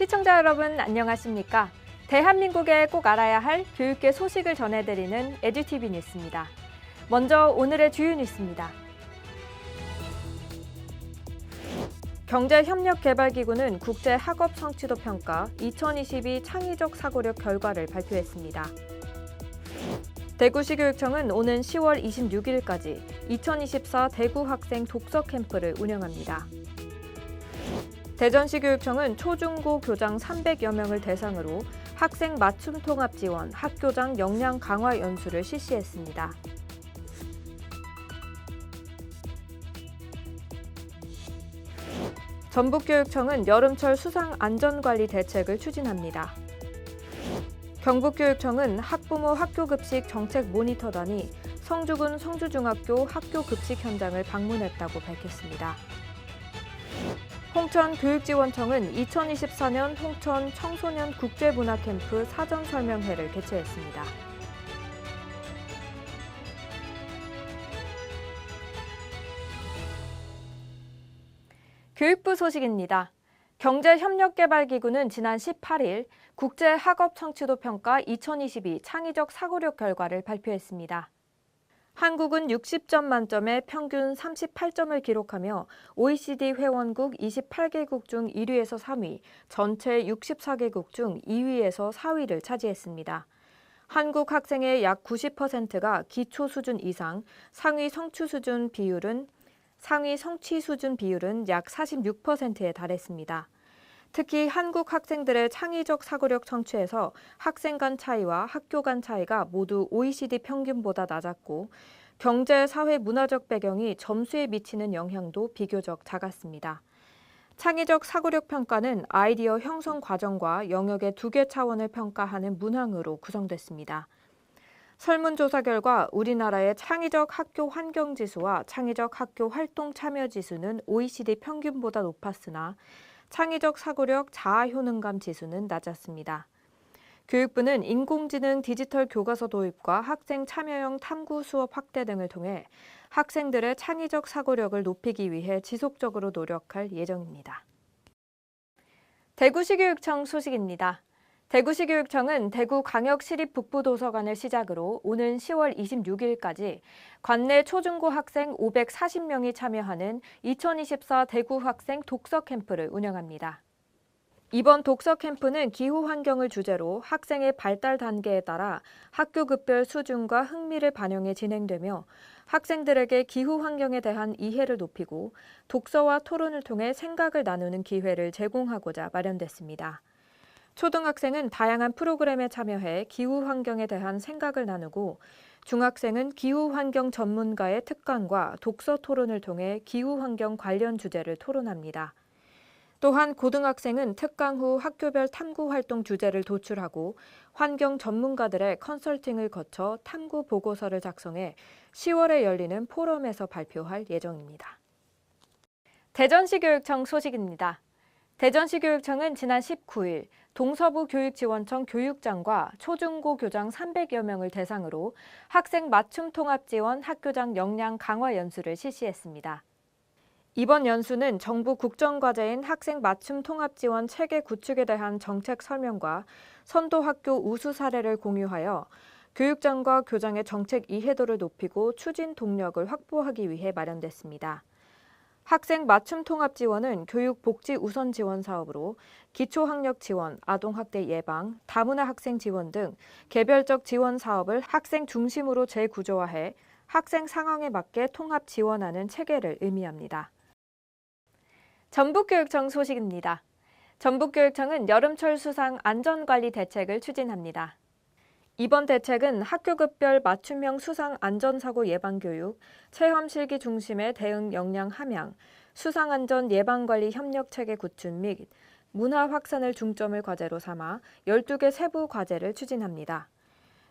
시청자 여러분 안녕하십니까? 대한민국에 꼭 알아야 할 교육계 소식을 전해드리는 에듀티비 뉴스입니다. 먼저 오늘의 주요 뉴스입니다. 경제협력개발기구는 국제학업성취도 평가 2022 창의적 사고력 결과를 발표했습니다. 대구시 교육청은 오는 10월 26일까지 2024 대구 학생 독서 캠프를 운영합니다. 대전시 교육청은 초중고 교장 300여 명을 대상으로 학생 맞춤 통합 지원, 학교장 역량 강화 연수를 실시했습니다. 전북교육청은 여름철 수상 안전관리 대책을 추진합니다. 경북교육청은 학부모 학교급식 정책 모니터단이 성주군 성주중학교 학교급식 현장을 방문했다고 밝혔습니다. 홍천교육지원청은 2024년 홍천 청소년 국제문화캠프 사전설명회를 개최했습니다. 교육부 소식입니다. 경제협력개발기구는 지난 18일 국제학업성취도 평가 2022 창의적 사고력 결과를 발표했습니다. 한국은 60점 만점에 평균 38점을 기록하며 OECD 회원국 28개국 중 1위에서 3위, 전체 64개국 중 2위에서 4위를 차지했습니다. 한국 학생의 약 90%가 기초 수준 이상, 상위 성취 수준 비율은 약 46%에 달했습니다. 특히 한국 학생들의 창의적 사고력 성취에서 학생 간 차이와 학교 간 차이가 모두 OECD 평균보다 낮았고 경제, 사회, 문화적 배경이 점수에 미치는 영향도 비교적 작았습니다. 창의적 사고력 평가는 아이디어 형성 과정과 영역의 2개 차원을 평가하는 문항으로 구성됐습니다. 설문조사 결과 우리나라의 창의적 학교 환경 지수와 창의적 학교 활동 참여 지수는 OECD 평균보다 높았으나 창의적 사고력 자아 효능감 지수는 낮았습니다. 교육부는 인공지능 디지털 교과서 도입과 학생 참여형 탐구 수업 확대 등을 통해 학생들의 창의적 사고력을 높이기 위해 지속적으로 노력할 예정입니다. 대구시 교육청 소식입니다. 대구시 교육청은 대구광역시립북부도서관을 시작으로 오는 10월 26일까지 관내 초중고 학생 540명이 참여하는 2024 대구 학생 독서 캠프를 운영합니다. 이번 독서 캠프는 기후 환경을 주제로 학생의 발달 단계에 따라 학교급별 수준과 흥미를 반영해 진행되며 학생들에게 기후 환경에 대한 이해를 높이고 독서와 토론을 통해 생각을 나누는 기회를 제공하고자 마련됐습니다. 초등학생은 다양한 프로그램에 참여해 기후 환경에 대한 생각을 나누고 중학생은 기후 환경 전문가의 특강과 독서 토론을 통해 기후 환경 관련 주제를 토론합니다. 또한 고등학생은 특강 후 학교별 탐구 활동 주제를 도출하고 환경 전문가들의 컨설팅을 거쳐 탐구 보고서를 작성해 10월에 열리는 포럼에서 발표할 예정입니다. 대전시 교육청 소식입니다. 대전시 교육청은 지난 19일 동서부 교육지원청 교육장과 초중고 교장 300여 명을 대상으로 학생 맞춤 통합 지원 학교장 역량 강화 연수를 실시했습니다. 이번 연수는 정부 국정과제인 학생 맞춤 통합 지원 체계 구축에 대한 정책 설명과 선도 학교 우수 사례를 공유하여 교육장과 교장의 정책 이해도를 높이고 추진 동력을 확보하기 위해 마련됐습니다. 학생 맞춤 통합 지원은 교육 복지 우선 지원 사업으로 기초학력 지원, 아동학대 예방, 다문화 학생 지원 등 개별적 지원 사업을 학생 중심으로 재구조화해 학생 상황에 맞게 통합 지원하는 체계를 의미합니다. 전북교육청 소식입니다. 전북교육청은 여름철 수상 안전관리 대책을 추진합니다. 이번 대책은 학교급별 맞춤형 수상 안전사고 예방교육, 체험실기 중심의 대응 역량 함양, 수상안전 예방관리 협력체계 구축 및 문화 확산을 중점을 과제로 삼아 12개 세부 과제를 추진합니다.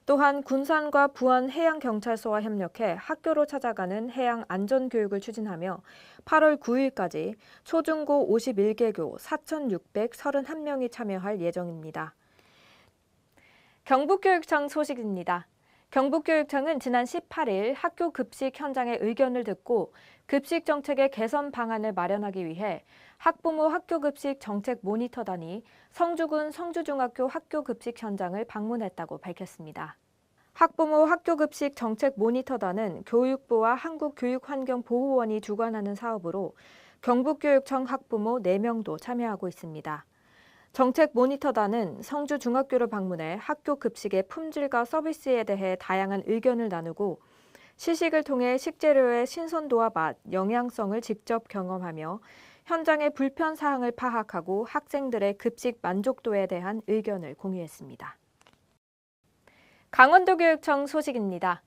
또한 군산과 부안 해양경찰서와 협력해 학교로 찾아가는 해양 안전교육을 추진하며 8월 9일까지 초중고 51개교 4,631명이 참여할 예정입니다. 경북교육청 소식입니다. 경북교육청은 지난 18일 학교 급식 현장의 의견을 듣고 급식 정책의 개선 방안을 마련하기 위해 학부모 학교급식 정책 모니터단이 성주군 성주중학교 학교급식 현장을 방문했다고 밝혔습니다. 학부모 학교급식 정책 모니터단은 교육부와 한국교육환경보호원이 주관하는 사업으로 경북교육청 학부모 4명도 참여하고 있습니다. 정책 모니터단은 성주중학교를 방문해 학교 급식의 품질과 서비스에 대해 다양한 의견을 나누고 시식을 통해 식재료의 신선도와 맛, 영양성을 직접 경험하며 현장의 불편 사항을 파악하고 학생들의 급식 만족도에 대한 의견을 공유했습니다. 강원도교육청 소식입니다.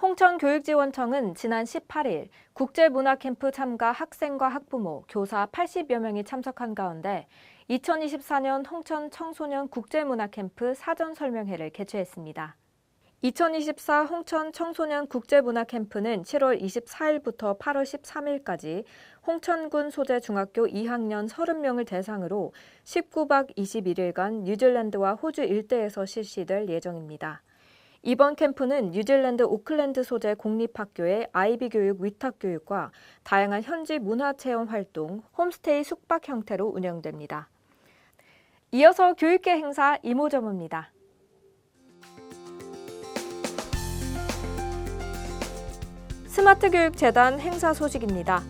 홍천교육지원청은 지난 18일 국제문화캠프 참가 학생과 학부모, 교사 80여 명이 참석한 가운데 2024년 홍천 청소년 국제문화캠프 사전설명회를 개최했습니다. 2024 홍천 청소년 국제문화캠프는 7월 24일부터 8월 13일까지 홍천군 소재 중학교 2학년 30명을 대상으로 19박 21일간 뉴질랜드와 호주 일대에서 실시될 예정입니다. 이번 캠프는 뉴질랜드 오클랜드 소재 공립학교의 아이비 교육 위탁 교육과 다양한 현지 문화체험 활동, 홈스테이 숙박 형태로 운영됩니다. 이어서 교육계 행사 이모저모입니다. 스마트교육재단 행사 소식입니다.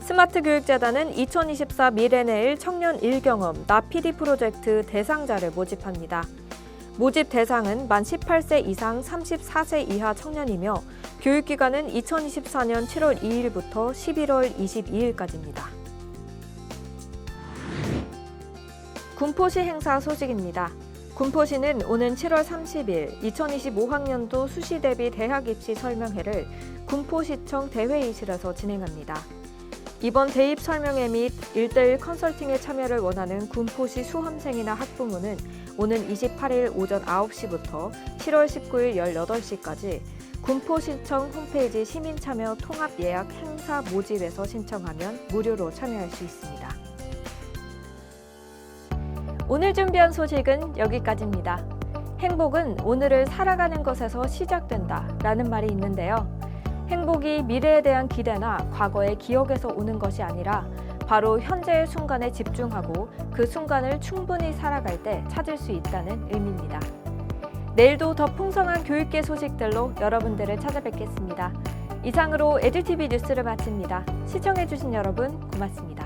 스마트교육재단은 2024 미래내일 청년 일경험 나PD 프로젝트 대상자를 모집합니다. 모집 대상은 만 18세 이상 34세 이하 청년이며 교육기간은 2024년 7월 2일부터 11월 22일까지입니다. 군포시 행사 소식입니다. 군포시는 오는 7월 30일 2025학년도 수시 대비 대학 입시 설명회를 군포시청 대회의실에서 진행합니다. 이번 대입 설명회 및 1:1 컨설팅에 참여를 원하는 군포시 수험생이나 학부모는 오는 28일 오전 9시부터 7월 19일 18시까지 군포시청 홈페이지 시민참여 통합 예약 행사 모집에서 신청하면 무료로 참여할 수 있습니다. 오늘 준비한 소식은 여기까지입니다. 행복은 오늘을 살아가는 것에서 시작된다 라는 말이 있는데요. 행복이 미래에 대한 기대나 과거의 기억에서 오는 것이 아니라 바로 현재의 순간에 집중하고 그 순간을 충분히 살아갈 때 찾을 수 있다는 의미입니다. 내일도 더 풍성한 교육계 소식들로 여러분들을 찾아뵙겠습니다. 이상으로 에듀티비 뉴스를 마칩니다. 시청해주신 여러분 고맙습니다.